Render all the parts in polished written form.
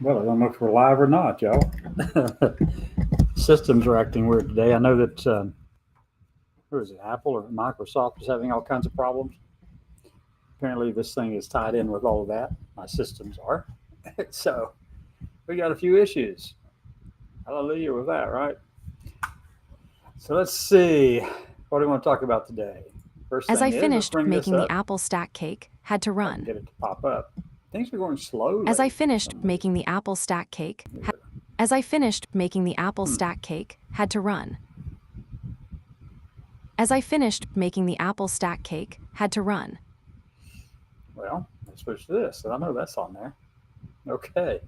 Well, I don't know if we're live or not, y'all. Systems are acting weird today. I know that, who is it, Apple or Microsoft is having all kinds of problems. Apparently, this thing is tied in with all of that. My systems are. So we got a few issues. Hallelujah with that, right? So let's see. What do we want to talk about today? First As I thing is, let's finished bring this making the up. apple stack cake, had to If I can run. get it to pop up. Things are going As I slowly for finished some making reason. the apple stack cake, Here. as I finished making the apple Hmm. stack cake, had to run. As I finished making the apple stack cake, had to run. Well, let's switch to this. I know that's on there. Okay.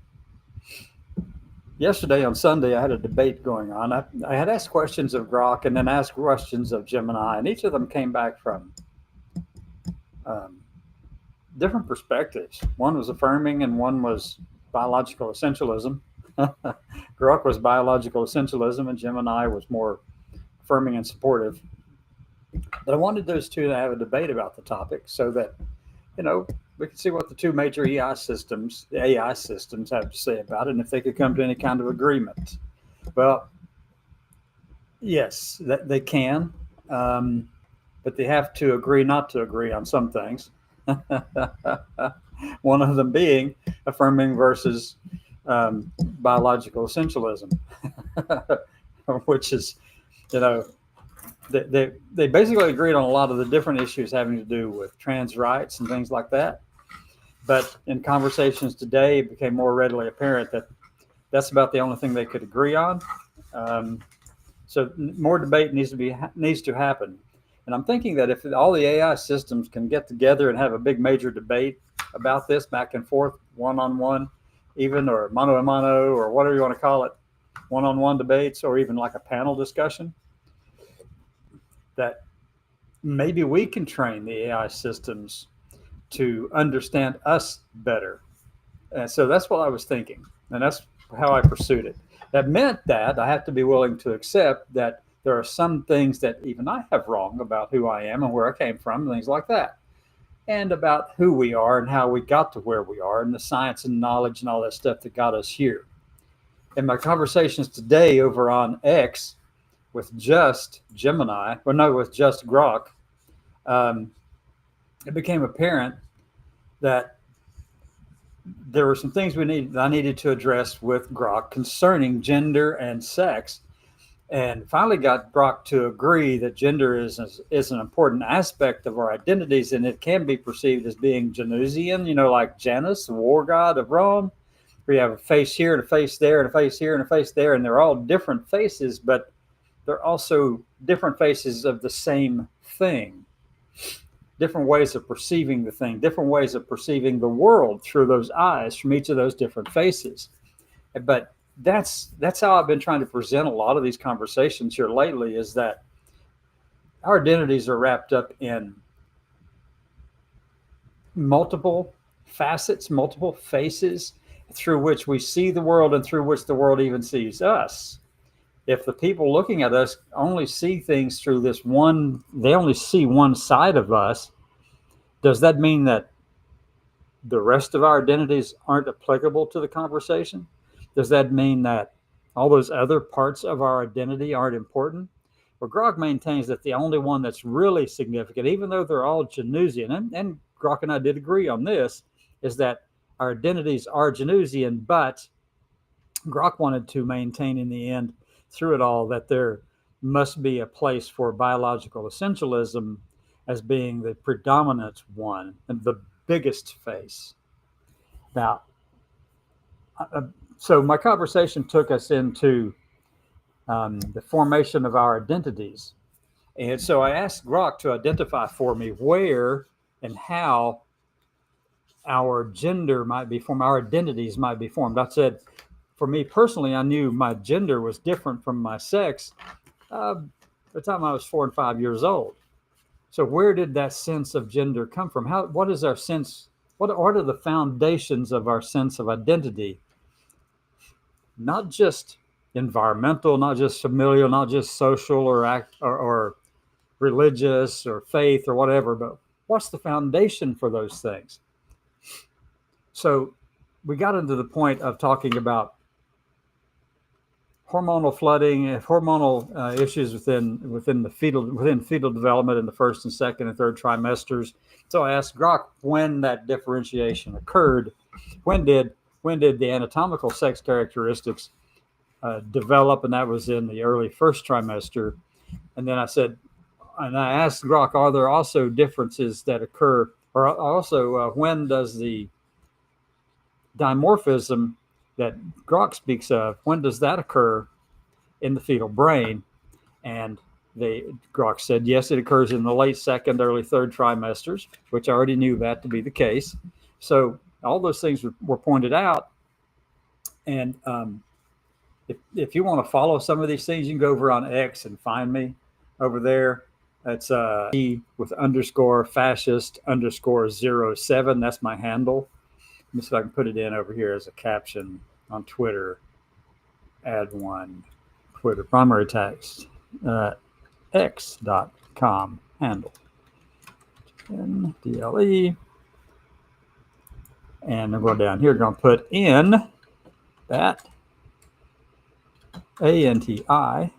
Yesterday on Sunday, I had a debate going on. I had asked questions of Grok and then asked questions of Gemini, and each of them came back from um, different perspectives. One was affirming, and one was biological essentialism. Grok was biological essentialism, and Gemini was more affirming and supportive. But I wanted those two to have a debate about the topic so that, you know, we could see what the two major the AI systems have to say about it, and if they could come to any kind of agreement. Well, yes, that they can, um, but they have to agree not to agree on some things. One of them being affirming versus biological essentialism, which is, you know, they basically agreed on a lot of the different issues having to do with trans rights and things like that. But in conversations today, it became more readily apparent that that's about the only thing they could agree on. Um, So more debate needs to happen. And I'm thinking that if all the AI systems can get together and have a big major debate about this back and forth, one on one, even or mano a mano or whatever you want to call it, one on one debates or even like a panel discussion, that maybe we can train the AI systems to understand us better. And so that's what I was thinking, and that's how I pursued it. That meant that I have to be willing to accept that there are some things that even I have wrong about who I am and where I came from, and things like that, and about who we are and how we got to where we are, and the science and knowledge and all that stuff that got us here. In my conversations today over on X with just Gemini, well, no, with just Grok, um, it became apparent that there were some things I needed to address with Grok concerning gender and sex, and finally got Grok to agree that gender is an important aspect of our identities, and it can be perceived as being Janusian, like Janus, the war god of Rome, where you have a face here and a face there and a face here and a face there, and they're all different faces, but they're also different faces of the same thing, different ways of perceiving the thing, different ways of perceiving the world through those eyes from each of those different faces. But that's how I've been trying to present a lot of these conversations here lately, is that our identities are wrapped up in multiple facets, multiple faces through which we see the world and through which the world even sees us. If the people looking at us only see things through this one, they only see one side of us, does that mean that the rest of our identities aren't applicable to the conversation? Does that mean that all those other parts of our identity aren't important? Well, Grok maintains that the only one that's really significant, even though they're all Janusian, and Grok and I did agree on this, is that our identities are Janusian, but Grok wanted to maintain in the end, through it all, that there must be a place for biological essentialism as being the predominant one and the biggest face. Now, uh, so my conversation took us into the formation of our identities. And so I asked Grok to identify for me where and how our gender might be formed, our identities might be formed. I said, for me personally, I knew my gender was different from my sex uh, the time I was 4 and 5 years old. So where did that sense of gender come from? What is our sense? What are the foundations of our sense of identity? Not just environmental, not just familial, not just social or religious or faith or whatever, but what's the foundation for those things? So we got into the point of talking about hormonal flooding, hormonal issues within fetal development in the first and second and third trimesters. So I asked Grok when that differentiation occurred. When did the anatomical sex characteristics develop? And that was in the early first trimester. And then I asked Grok, are there also differences that occur, or also when does the dimorphism that Grok speaks of, when does that occur in the fetal brain? And Grok said, yes, it occurs in the late second, early third trimesters, which I already knew that to be the case. So all those things were pointed out. And if you want to follow some of these things, you can go over on X and find me over there. It's with underscore fascist underscore 07. That's my handle. Let me see if I can put it in over here as a caption on Twitter. Add one. Twitter primary text. X.com handle. DLE. And I'm going down here. Going to put in that ANTI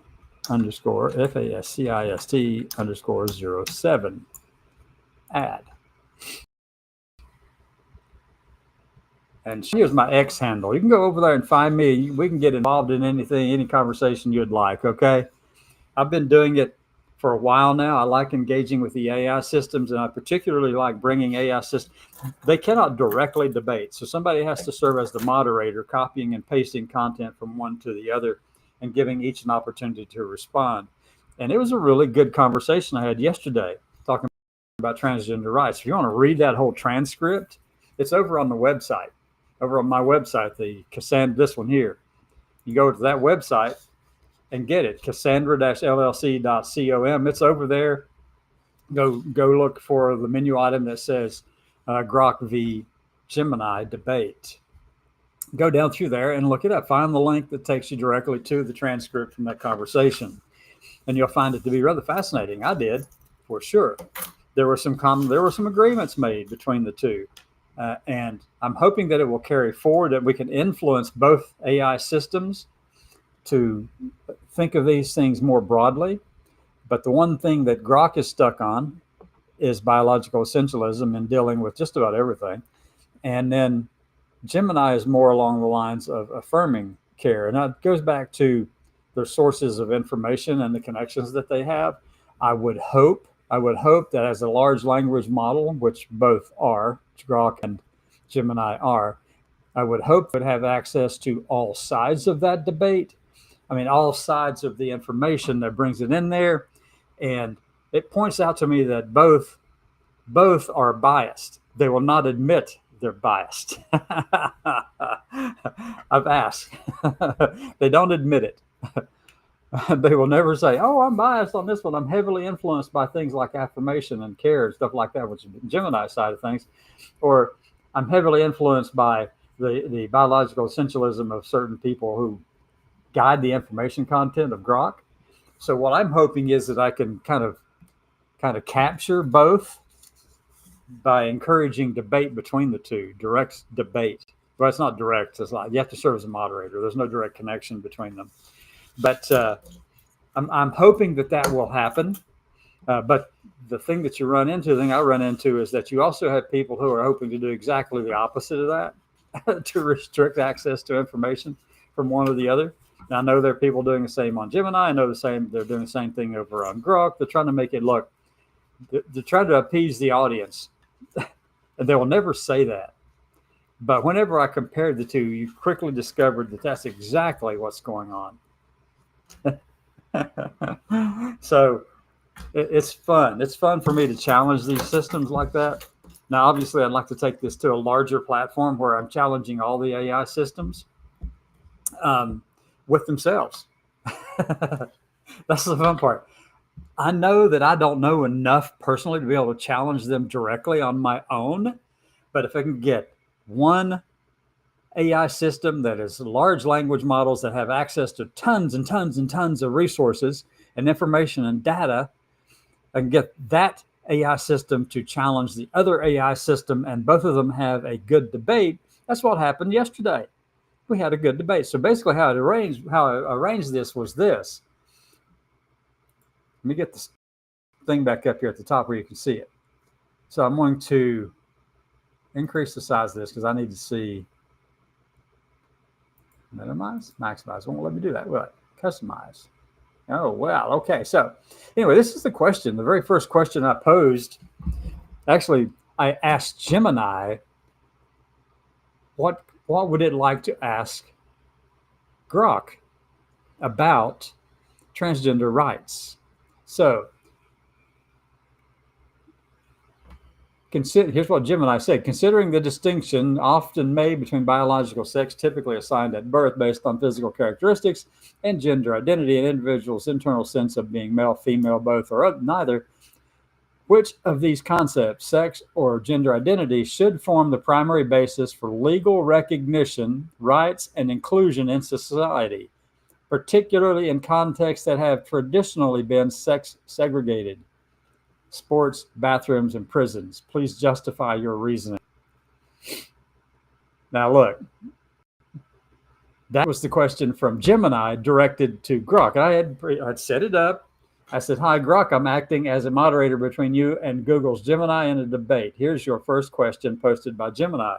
underscore FASCIST underscore 07. Add. And here's my X handle. You can go over there and find me. We can get involved in anything, any conversation you'd like, okay? I've been doing it for a while now. I like engaging with the AI systems, and I particularly like bringing AI systems. They cannot directly debate, so somebody has to serve as the moderator, copying and pasting content from one to the other and giving each an opportunity to respond. And it was a really good conversation I had yesterday talking about transgender rights. If you want to read that whole transcript, it's over on the website. Over on my website, the Cassandra, this one here. You go to that website and get it, cassandra-llc.com. It's over there. Go look for the menu item that says Grok v. Gemini debate. Go down through there and look it up. Find the link that takes you directly to the transcript from that conversation. And you'll find it to be rather fascinating. I did, for sure. There were some agreements made between the two. And I'm hoping that it will carry forward, that we can influence both AI systems to think of these things more broadly. But the one thing that Grok is stuck on is biological essentialism in dealing with just about everything. And then Gemini is more along the lines of affirming care. And that goes back to their sources of information and the connections that they have. I would hope that as a large language model, which both are, Grok and Gemini are, I would hope would have access to all sides of that debate. I mean, all sides of the information that brings it in there. And it points out to me that both are biased. They will not admit they're biased. I've asked. They don't admit it. They will never say, oh, I'm biased on this one. I'm heavily influenced by things like affirmation and care and stuff like that, which is the Gemini side of things. Or I'm heavily influenced by the biological essentialism of certain people who guide the information content of Grok. So what I'm hoping is that I can kind of capture both by encouraging debate between the two, direct debate. Well, it's not direct. It's like you have to serve as a moderator. There's no direct connection between them. But I'm hoping that will happen. But the thing that you run into, the thing I run into, is that you also have people who are hoping to do exactly the opposite of that, to restrict access to information from one or the other. And I know there are people doing the same on Gemini. I know they're doing the same thing over on Grok. They're trying to make it look, they're trying to appease the audience. And they will never say that. But whenever I compared the two, you quickly discovered that that's exactly what's going on. So it's fun. It's fun for me to challenge these systems like that. Now, obviously, I'd like to take this to a larger platform where I'm challenging all the AI systems with themselves. That's the fun part. I know that I don't know enough personally to be able to challenge them directly on my own. But if I can get one AI system that is large language models that have access to tons and tons and tons of resources and information and data, I can get that AI system to challenge the other AI system, and both of them have a good debate, That's what happened yesterday. We had a good debate. So basically how I arranged this was this. Let me get this thing back up here at the top where you can see it. So I'm going to increase the size of this because I need to see. Minimize, maximize. Won't let me do that. What? Customize. Oh, wow. Okay. So anyway, this is the question. The very first question I posed. Actually, I asked Gemini, what would it like to ask Grok about transgender rights? So here's what Gemini said. Considering the distinction often made between biological sex typically assigned at birth based on physical characteristics and gender identity, an individual's internal sense of being male, female, both, or neither, which of these concepts, sex or gender identity, should form the primary basis for legal recognition, rights, and inclusion in society, particularly in contexts that have traditionally been sex segregated? Sports, bathrooms, and prisons. Please justify your reasoning. Now, look, that was the question from Gemini directed to Grok. I'd set it up. I said, hi, Grok, I'm acting as a moderator between you and Google's Gemini in a debate. Here's your first question posted by Gemini.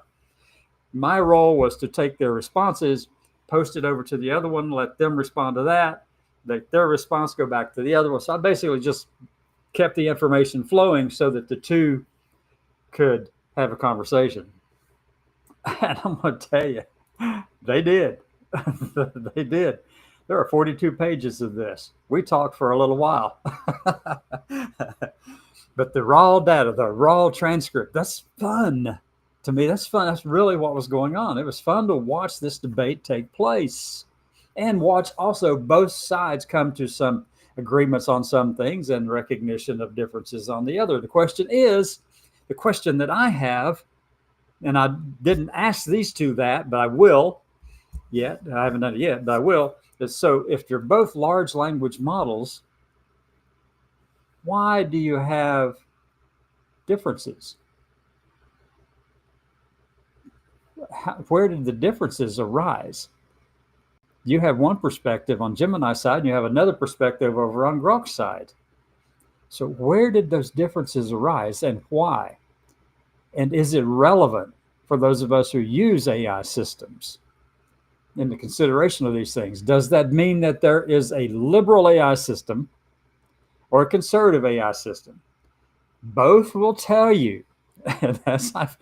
My role was to take their responses, post it over to the other one, let them respond to that, let their response go back to the other one. So I basically just kept the information flowing so that the two could have a conversation. And I'm going to tell you, they did. They did. There are 42 pages of this. We talked for a little while. But the raw data, the raw transcript, that's fun. To me, that's fun. That's really what was going on. It was fun to watch this debate take place and watch also both sides come to some agreements on some things and recognition of differences on the other. The question that I have, and I didn't ask these two that, but I will yet. I haven't done it yet, but I will. So if you're both large language models, why do you have differences? Where did the differences arise? You have one perspective on Gemini's side, and you have another perspective over on Grok's side. So where did those differences arise and why? And is it relevant for those of us who use AI systems in the consideration of these things? Does that mean that there is a liberal AI system or a conservative AI system? Both will tell you, and as I've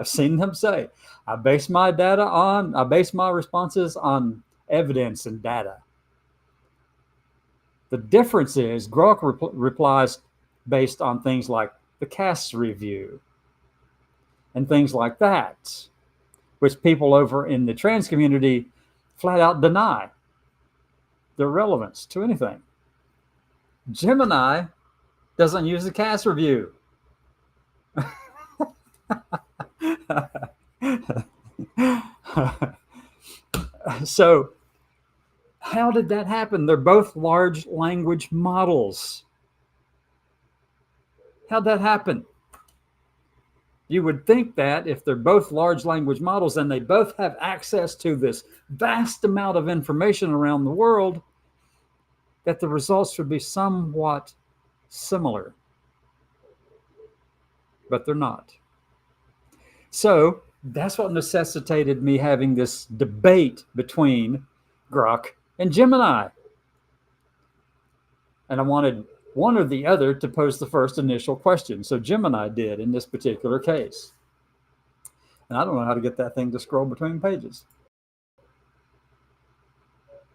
seen them say, I base my responses on evidence and data. The difference is Grok replies based on things like the CAS review and things like that, which people over in the trans community flat out deny their relevance to anything. Gemini doesn't use the CAS review. So how did that happen? They're both large language models. How'd that happen? You would think that if they're both large language models and they both have access to this vast amount of information around the world, that the results would be somewhat similar. But they're not. So that's what necessitated me having this debate between Grok and Gemini. And I wanted one or the other to pose the first initial question. So Gemini did in this particular case. And I don't know how to get that thing to scroll between pages.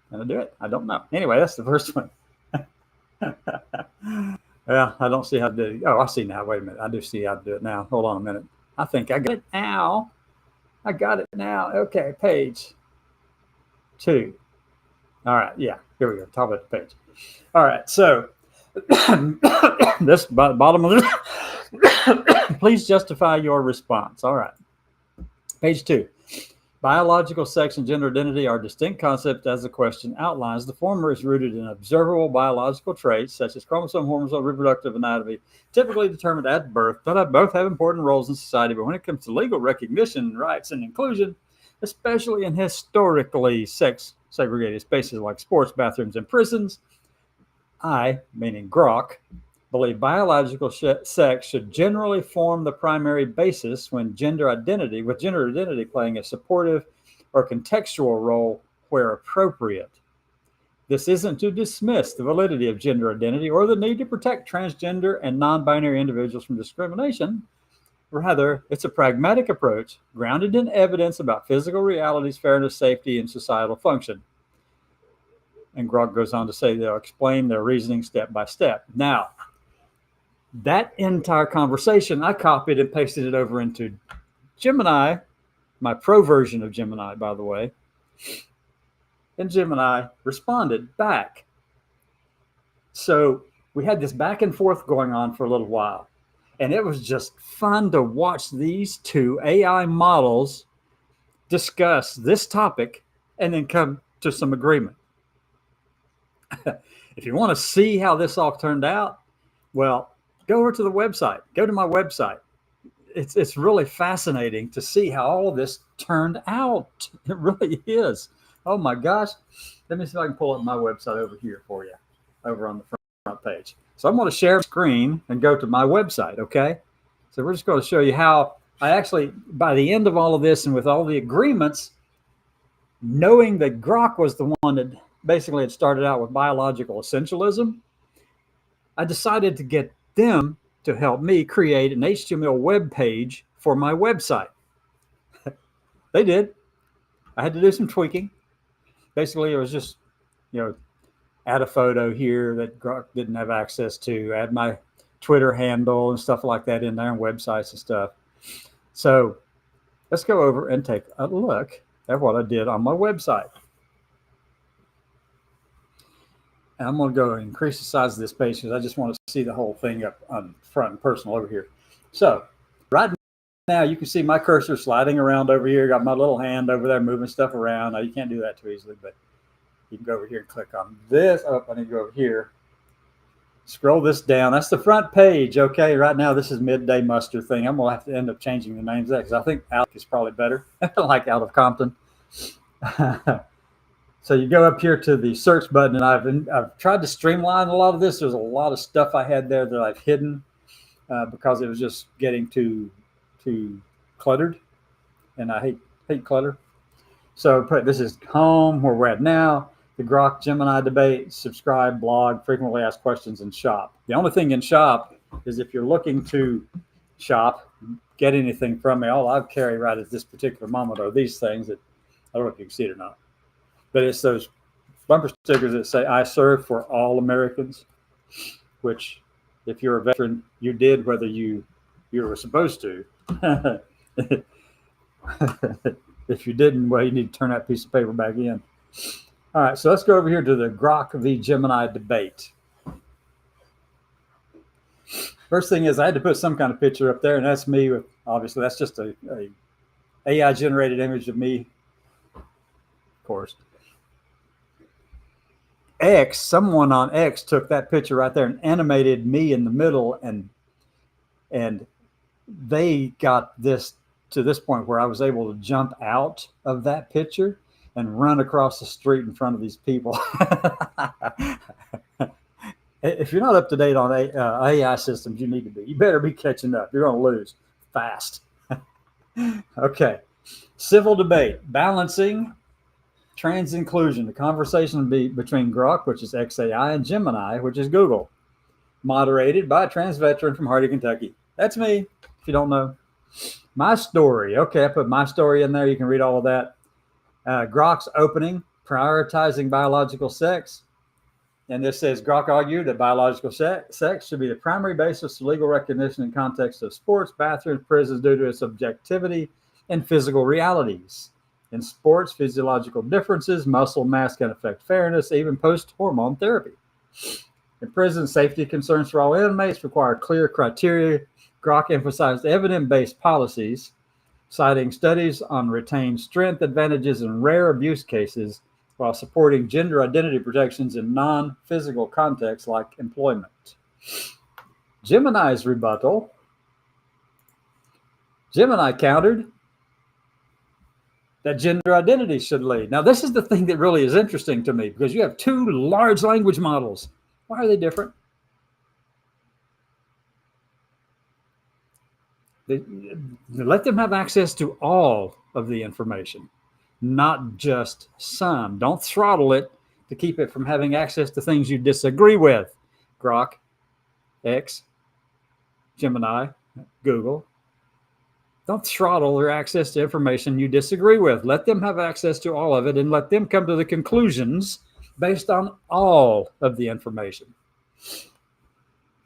Can I do it? I don't know. Anyway, that's the first one. Yeah, I don't see how to do it. Oh, I see now. Wait a minute. I do see how to do it now. Hold on a minute. I think I got it now. I got it now. Okay, page 2. All right, yeah, here we go. Top of the page. All right, so this bottom of this. Please justify your response. All right, page 2. Biological sex and gender identity are distinct concepts as the question outlines. The former is rooted in observable biological traits such as chromosome, hormonal, reproductive anatomy, typically determined at birth, but both have important roles in society. But when it comes to legal recognition, rights, and inclusion, especially in historically sex segregated spaces like sports, bathrooms, and prisons. I, meaning Grok, believe biological sex should generally form the primary basis when gender identity, with gender identity playing a supportive or contextual role where appropriate. This isn't to dismiss the validity of gender identity or the need to protect transgender and non binary individuals from discrimination. Rather, it's a pragmatic approach grounded in evidence about physical realities, fairness, safety, and societal function. And Grok goes on to say they'll explain their reasoning step by step. Now, that entire conversation, I copied and pasted it over into Gemini, my pro version of Gemini, by the way. And Gemini responded back. So we had this back and forth going on for a little while. And it was just fun to watch these two AI models discuss this topic and then come to some agreement. If you want to see how this all turned out, well, go over to the website. Go to my website. It's really fascinating to see how all of this turned out. It really is. Oh my gosh. Let me see if I can pull up my website over here for you, over on the front page. So I'm going to share the screen and go to my website, okay? So we're just going to show you how I actually, by the end of all of this and with all the agreements, knowing that Grok was the one that basically had started out with biological essentialism, I decided to get them to help me create an HTML web page for my website. They did. I had to do some tweaking. Basically, it was just, add a photo here that Grok didn't have access to, add my Twitter handle and stuff like that in there, and websites and stuff. So let's go over and take a look at what I did on my website. And I'm going to go and increase the size of this page because I just want to see the whole thing up on front and personal over here. So right now you can see my cursor sliding around over here. Got my little hand over there moving stuff around. Now you can't do that too easily, but you can go over here and click on this. Oh, I need to go over here. Scroll this down. That's the front page. Okay, right now this is Midday Mustard thing. I'm going to have to end up changing the names of that because I think Alec is probably better. Like Out of Compton. So you go up here to the search button, and I've tried to streamline a lot of this. There's a lot of stuff I had there that I've hidden because it was just getting too cluttered, and I hate clutter. So this is home, where we're at now. The Grok Gemini debate, subscribe, blog, frequently asked questions, and shop. The only thing in shop is if you're looking to shop, get anything from me. All I carry right at this particular moment are these things that I don't know if you can see it or not. But it's those bumper stickers that say, I serve for all Americans, which if you're a veteran, you did whether you were supposed to. If you didn't, well, you need to turn that piece of paper back in. All right, so let's go over here to the Grok v. Gemini debate. First thing is I had to put some kind of picture up there, and that's me. Obviously, that's just a AI-generated image of me, of course. Someone on X took that picture right there and animated me in the middle, and they got this to this point where I was able to jump out of that picture and run across the street in front of these people. If you're not up to date on AI systems, you need to be. You better be catching up. You're going to lose fast. Okay. Civil debate, balancing trans inclusion, the conversation between Grok, which is XAI, and Gemini, which is Google, moderated by a trans veteran from Hardy, Kentucky. That's me, if you don't know. My story. Okay, I put my story in there. You can read all of that. Grok's opening, prioritizing biological sex. And this says, Grok argued that biological sex should be the primary basis of legal recognition in context of sports, bathrooms, prisons due to its objectivity and physical realities. In sports, physiological differences, muscle mass can affect fairness, even post-hormone therapy. In prison, safety concerns for all inmates require clear criteria. Grok emphasized evidence-based policies, citing studies on retained strength advantages in rare abuse cases while supporting gender identity protections in non-physical contexts like employment. Gemini's rebuttal. Gemini countered, that gender identity should lead. Now, this is the thing that really is interesting to me, because you have two large language models. Why are they different? They let them have access to all of the information, not just some. Don't throttle it to keep it from having access to things you disagree with. Grok, X, Gemini, Google. Don't throttle their access to information you disagree with. Let them have access to all of it, and let them come to the conclusions based on all of the information.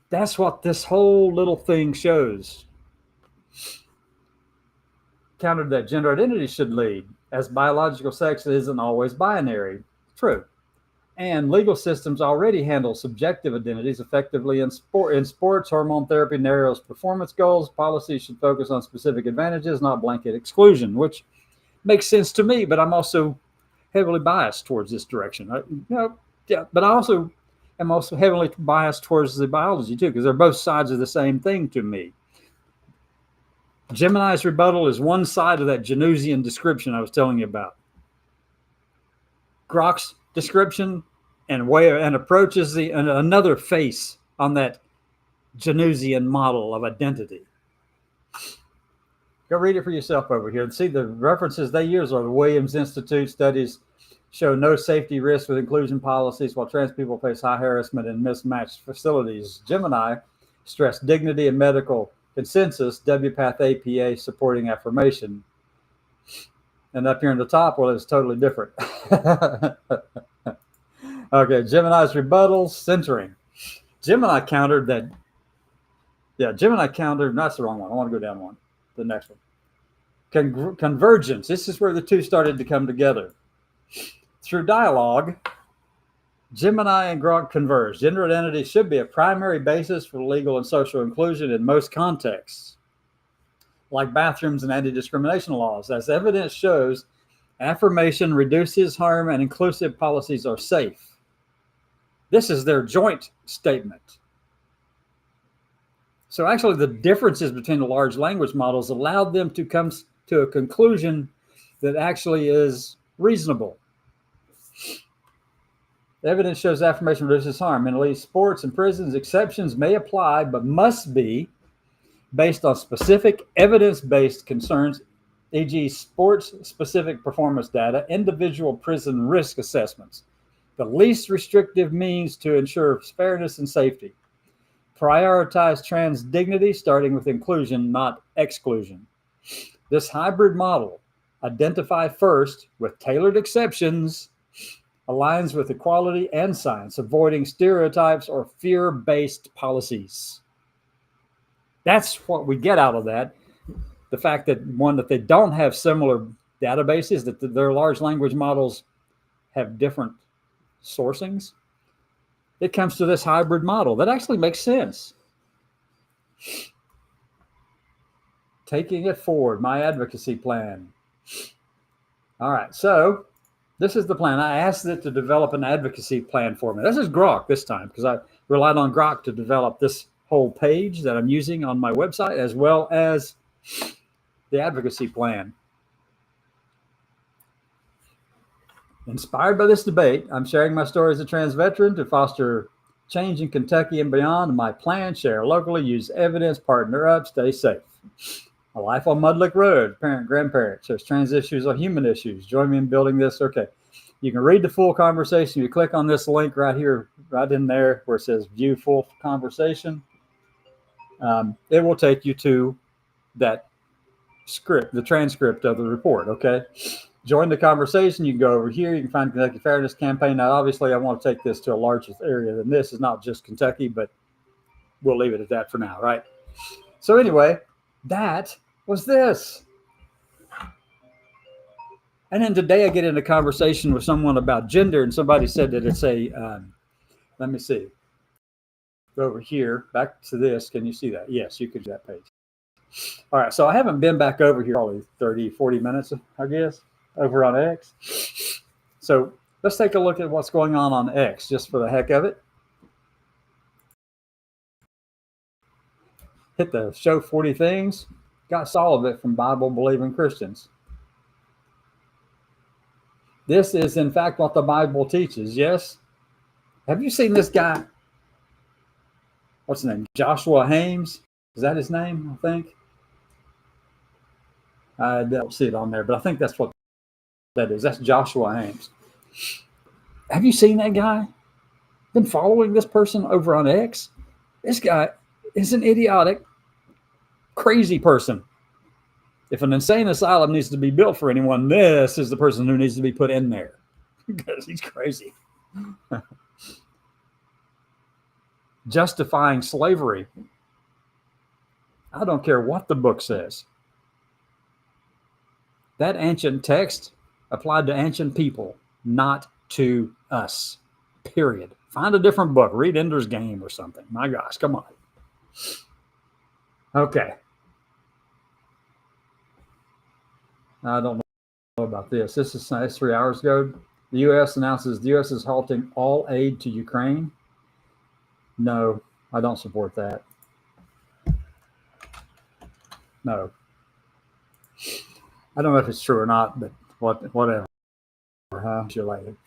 That's what this whole little thing shows. Countered that gender identity should lead, as biological sex isn't always binary. True. And legal systems already handle subjective identities effectively in sports. Hormone therapy narrows performance goals. Policies should focus on specific advantages, not blanket exclusion, which makes sense to me, but I'm also heavily biased towards this direction. But I also am also heavily biased towards the biology too, because they're both sides of the same thing to me. Gemini's rebuttal is one side of that Janusian description I was telling you about. Grok's description and approaches another face on that Janusian model of identity. Go read it for yourself over here and see the references they use are the Williams Institute studies show no safety risks with inclusion policies, while trans people face high harassment in mismatched facilities. Gemini stressed dignity and medical consensus, WPATH APA supporting affirmation. And up here in the top, well, it's totally different. Okay, Gemini's rebuttals, centering. Gemini countered, that's the wrong one. I want to go down one, the next one. Convergence, this is where the two started to come together. Through dialogue, Gemini and Grok converge. Gender identity should be a primary basis for legal and social inclusion in most contexts, like bathrooms and anti-discrimination laws. As evidence shows, affirmation reduces harm and inclusive policies are safe. This is their joint statement. So actually, the differences between the large language models allowed them to come to a conclusion that actually is reasonable. The evidence shows affirmation reduces harm. In elite sports and prisons, exceptions may apply, but must be based on specific evidence-based concerns, e.g. sports-specific performance data, individual prison risk assessments. The least restrictive means to ensure fairness and safety. Prioritize trans dignity, starting with inclusion, not exclusion. This hybrid model, identify first with tailored exceptions, aligns with equality and science, avoiding stereotypes or fear-based policies. That's what we get out of that. The fact that, one, that they don't have similar databases, that their large language models have different sourcings. It comes to this hybrid model that actually makes sense. Taking it forward, my advocacy plan. All right, so this is the plan. I asked it to develop an advocacy plan for me. This is Grok this time, because I relied on Grok to develop this whole page that I'm using on my website, as well as the advocacy plan. Inspired by this debate, I'm sharing my story as a trans veteran to foster change in Kentucky and beyond. My plan: share locally, use evidence, partner up, stay safe. A life on Mudlick Road, parent, grandparent, says trans issues are human issues. Join me in building this. Okay. You can read the full conversation. You click on this link right here, right in there where it says view full conversation. It will take you to that script, the transcript of the report. Okay. Join the conversation. You can go over here. You can find Kentucky Fairness Campaign. Now, obviously, I want to take this to a larger area than this. It's not just Kentucky, but we'll leave it at that for now, right? So anyway, that was this. And then today I get in a conversation with someone about gender, and somebody said that it's a, let me see. Go over here, back to this. Can you see that? Yes, you could do that page. All right, so I haven't been back over here probably 30, 40 minutes, I guess, over on X. So let's take a look at what's going on X, just for the heck of it. Hit the show 40 things. Got all of it from Bible-believing Christians. This is, in fact, what the Bible teaches. Yes. Have you seen this guy? What's his name? Joshua Hames. Is that his name? I think. I don't see it on there, but I think that's what that is. That's Joshua Hames. Have you seen that guy? Been following this person over on X? This guy is an idiotic, crazy person. If an insane asylum needs to be built for anyone, this is the person who needs to be put in there because he's crazy. Justifying slavery. I don't care what the book says. That ancient text applied to ancient people, not to us. Period. Find a different book. Read Ender's Game or something. My gosh, come on. Okay. I don't know about this. This is 3 hours ago. The U.S. announces the U.S. is halting all aid to Ukraine. No, I don't support that. No. I don't know if it's true or not, but whatever.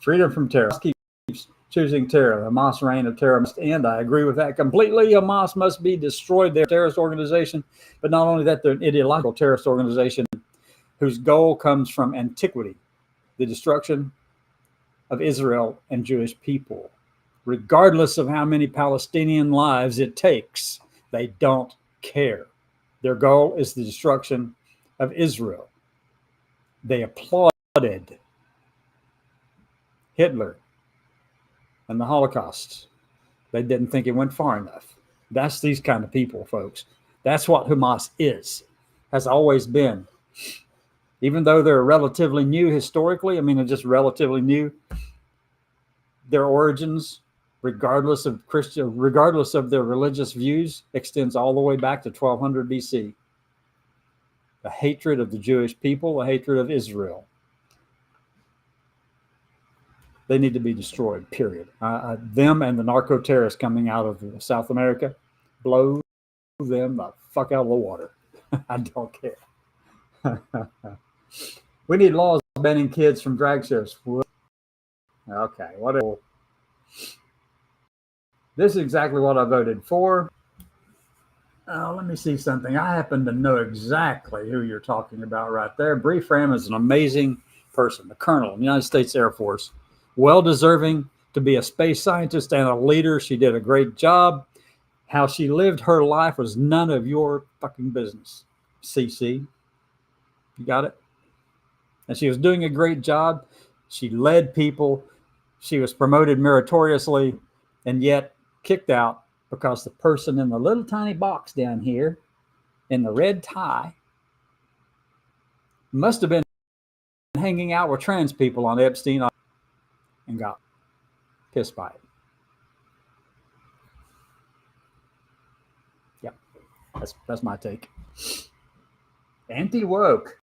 Freedom from terror keeps choosing terror. The Hamas reign of terror must end. I agree with that completely. Hamas must be destroyed. They're a terrorist organization, but not only that, they're an ideological terrorist organization whose goal comes from antiquity, the destruction of Israel and Jewish people. Regardless of how many Palestinian lives it takes, they don't care. Their goal is the destruction of Israel. They applauded Hitler and the Holocaust. They didn't think it went far enough. That's these kind of people, folks. That's what Hamas is, has always been. Even though they're relatively new historically, they're just relatively new, their origins, regardless of their religious views, extends all the way back to 1200 BC. The hatred of the Jewish people, the hatred of Israel. They need to be destroyed, period. Them and the narco-terrorists coming out of South America, blow them the fuck out of the water. I don't care. We need laws banning kids from drag shows. Okay, whatever. This is exactly what I voted for. Let me see something. I happen to know exactly who you're talking about right there. Bree Fram is an amazing person, the colonel in the United States Air Force. Well deserving to be a space scientist and a leader. She did a great job. How she lived her life was none of your fucking business. CC. You got it? And she was doing a great job. She led people. She was promoted meritoriously and yet kicked out because the person in the little tiny box down here in the red tie must have been hanging out with trans people on Epstein and got pissed by it. Yep, that's my take. Anti-woke.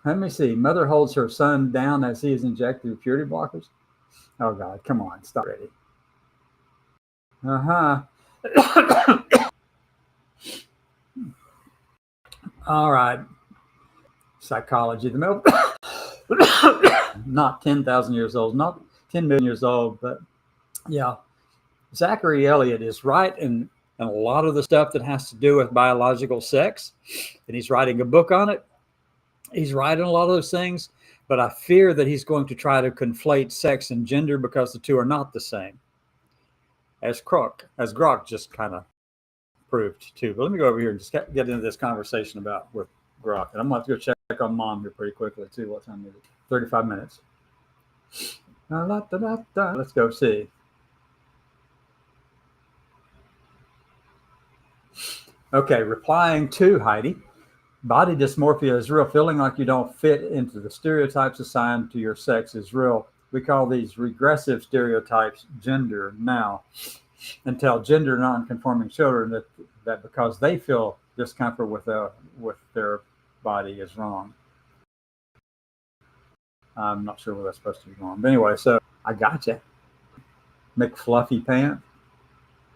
Let me see. Mother holds her son down as he is injected with purity blockers. Oh, God, come on. Stop already. All right. Psychology. The middle. Not 10,000 years old, not 10 million years old, but yeah. Zachary Elliott is right in a lot of the stuff that has to do with biological sex, and he's writing a book on it. He's right in a lot of those things, but I fear that he's going to try to conflate sex and gender because the two are not the same, as Grok just kind of proved too. But let me go over here and just get into this conversation with Grok, and I'm going to have to go check on Mom here pretty quickly too. What time is it? 35 minutes. Let's go see. Okay, replying to Heidi. Body dysmorphia is real. Feeling like you don't fit into the stereotypes assigned to your sex is real. We call these regressive stereotypes gender now, and tell gender non-conforming children that because they feel discomfort with their body is wrong. I'm not sure where that's supposed to be going. But anyway, so I gotcha. McFluffy Pant.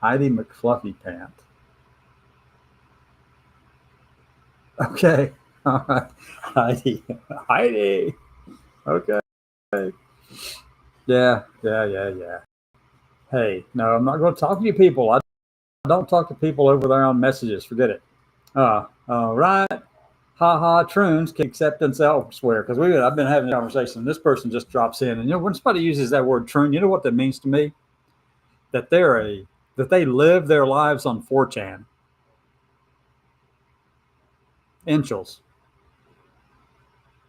Heidi McFluffy Pant. Okay. All right. Heidi. Okay. Yeah, yeah. Hey, no, I'm not going to talk to you people. I don't talk to people over there on messages. Forget it. All right. Ha ha, troons can acceptance elsewhere. Because I've been having a conversation. And this person just drops in, and when somebody uses that word troon, you know what that means to me? That that they live their lives on 4chan. Inchels,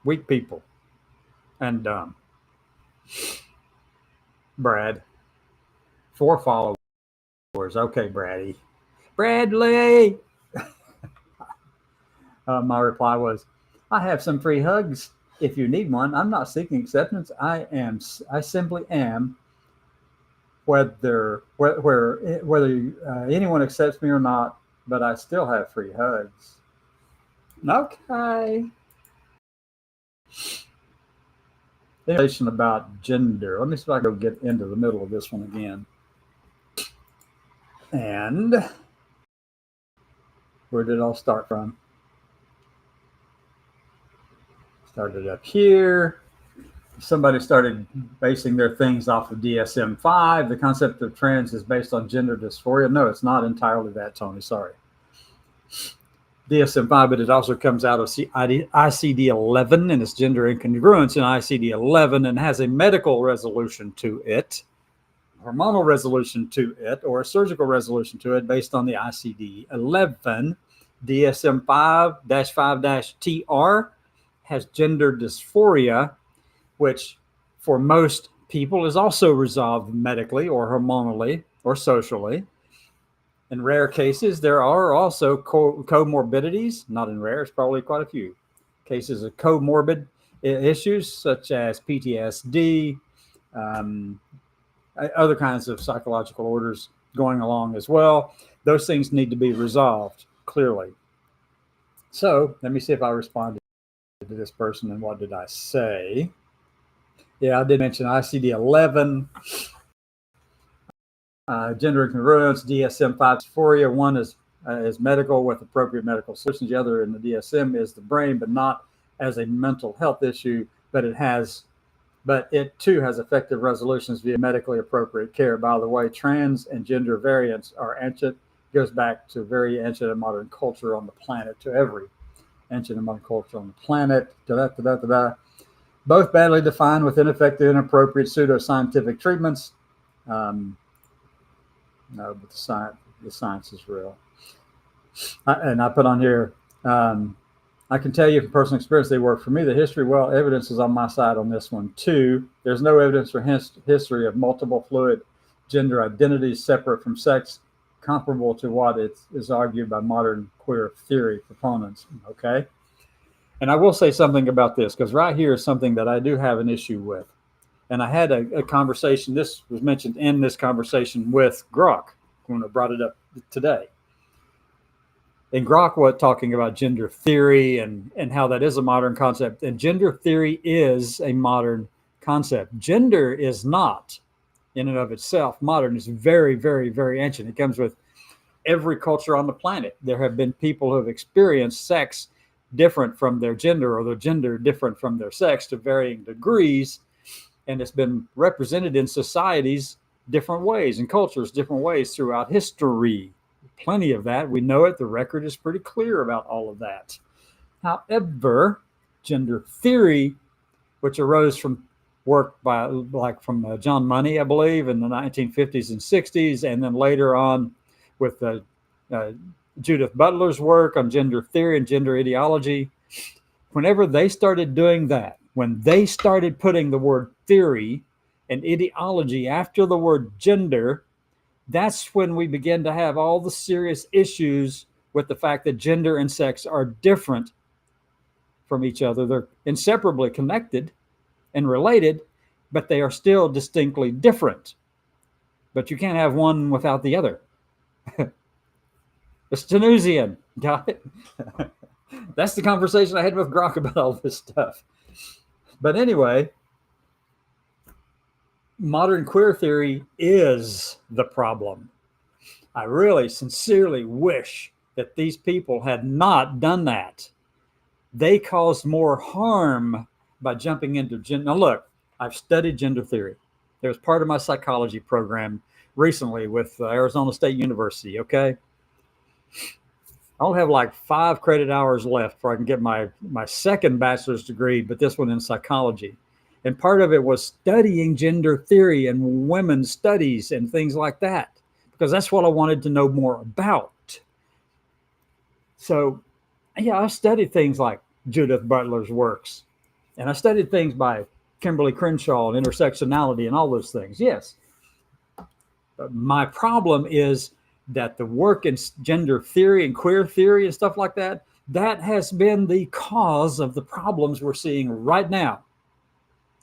weak people, and dumb. Brad, 4 followers. Okay, Bradley. My reply was, I have some free hugs if you need one. I'm not seeking acceptance. I simply am. Whether anyone accepts me or not, but I still have free hugs. Okay. Information about gender. Let me see if I can get into the middle of this one again. And where did it all start from? Started up here. Somebody started basing their things off of DSM-5. The concept of trans is based on gender dysphoria. No, it's not entirely that, Tony. Sorry. DSM-5, but it also comes out of ICD-11 and it's gender incongruence in ICD-11 and has a medical resolution to it, hormonal resolution to it, or a surgical resolution to it based on the ICD-11. DSM-5-5-TR has gender dysphoria, which for most people is also resolved medically or hormonally or socially. In rare cases, there are also comorbidities, not in rare, it's probably quite a few cases of comorbid issues such as PTSD, other kinds of psychological orders going along as well. Those things need to be resolved clearly. So let me see if I responded to this person and what did I say? Yeah, I did mention ICD-11, gender incongruence, DSM-5 dysphoria. One is medical with appropriate medical solutions. The other in the DSM is the brain, but not as a mental health issue, but it too has effective resolutions via medically appropriate care. By the way, trans and gender variants are ancient, goes back to very ancient and modern culture on the planet, to every ancient and modern culture on the planet. Both badly defined with ineffective, inappropriate pseudoscientific treatments. No, but the science is real. And I put on here, I can tell you from personal experience, they work for me. The history, well, evidence is on my side on this one too. There's no evidence for history of multiple fluid gender identities separate from sex, comparable to what is argued by modern queer theory proponents. Okay. And I will say something about this, because right here is something that I do have an issue with. And I had a conversation, this was mentioned in this conversation with Grok when I brought it up today. And Grok was talking about gender theory and how that is a modern concept. And gender theory is a modern concept. Gender is not, in and of itself, modern. It's very, very, very ancient. It comes with every culture on the planet. There have been people who have experienced sex different from their gender, or their gender different from their sex to varying degrees. And it's been represented in societies different ways and cultures different ways throughout history. Plenty of that. We know it. The record is pretty clear about all of that. However, gender theory, which arose from work from John Money, I believe, in the 1950s and 60s, and then later on with Judith Butler's work on gender theory and gender ideology. Whenever they started doing that, when they started putting the word theory and ideology after the word gender, that's when we begin to have all the serious issues with the fact that gender and sex are different from each other. They're inseparably connected and related, but they are still distinctly different. But you can't have one without the other. The Stenusian, got it? That's the conversation I had with Grok about all this stuff. But anyway, modern queer theory is the problem. I really sincerely wish that these people had not done that. They caused more harm by jumping into gender. Now, look, I've studied gender theory. It was part of my psychology program recently with Arizona State University. Okay. I'll have like 5 credit hours left before I can get my second bachelor's degree, but this one in psychology. And part of it was studying gender theory and women's studies and things like that, because that's what I wanted to know more about. So, yeah, I studied things like Judith Butler's works, and I studied things by Kimberly Crenshaw and intersectionality and all those things. Yes. But my problem is that the work in gender theory and queer theory and stuff like that, that has been the cause of the problems we're seeing right now,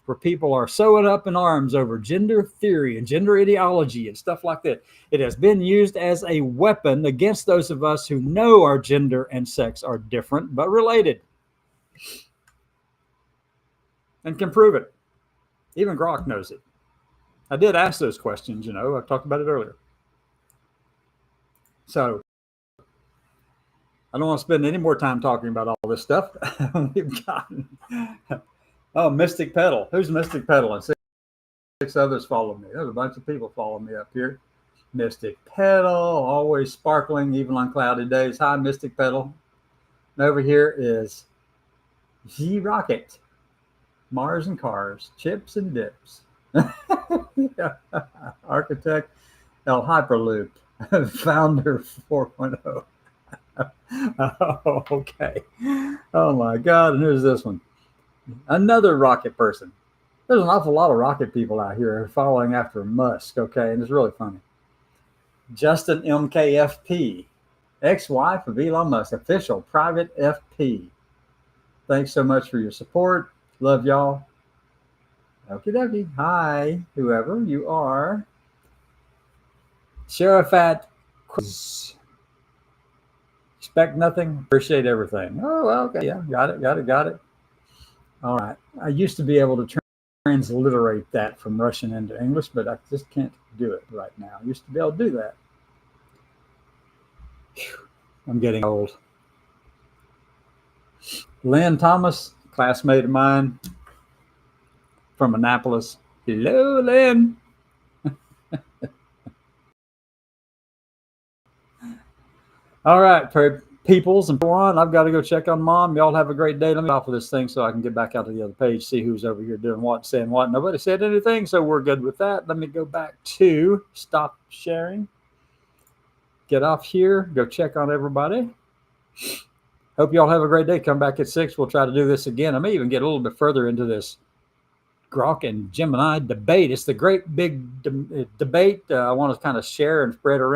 where people are so up in arms over gender theory and gender ideology and stuff like that. It has been used as a weapon against those of us who know our gender and sex are different but related and can prove it. Even Grok knows it. I did ask those questions, I talked about it earlier. So I don't want to spend any more time talking about all this stuff. We've gotten Mystic Pedal. Who's Mystic Pedal? And six others follow me. There's a bunch of people following me up here. Mystic Pedal, always sparkling, even on cloudy days. Hi, Mystic Pedal. And over here is G Rocket, Mars and Cars, Chips and Dips. Architect El Hyperloop, Founder 4.0. Oh, okay. Oh my God. And here's this one. Another rocket person. There's an awful lot of rocket people out here following after Musk. Okay. And it's really funny. Justin MKFP, ex-wife of Elon Musk, official private FP. Thanks so much for your support. Love y'all. Okie dokie. Hi, whoever you are. Sharafat Quiz. Expect nothing, appreciate everything. Oh, well, okay. Yeah, got it. All right. I used to be able to transliterate that from Russian into English, but I just can't do it right now. I used to be able to do that. Whew, I'm getting old. Lynn Thomas, classmate of mine from Annapolis. Hello, Lynn. All right, peoples and so on. I've got to go check on Mom. Y'all have a great day. Let me off of this thing so I can get back out to the other page, see who's over here doing what, saying what. Nobody said anything, so we're good with that. Let me go back to stop sharing. Get off here. Go check on everybody. Hope y'all have a great day. Come back at 6. We'll try to do this again. I may even get a little bit further into this Grok and Gemini debate. It's the great big debate I want to kind of share and spread around.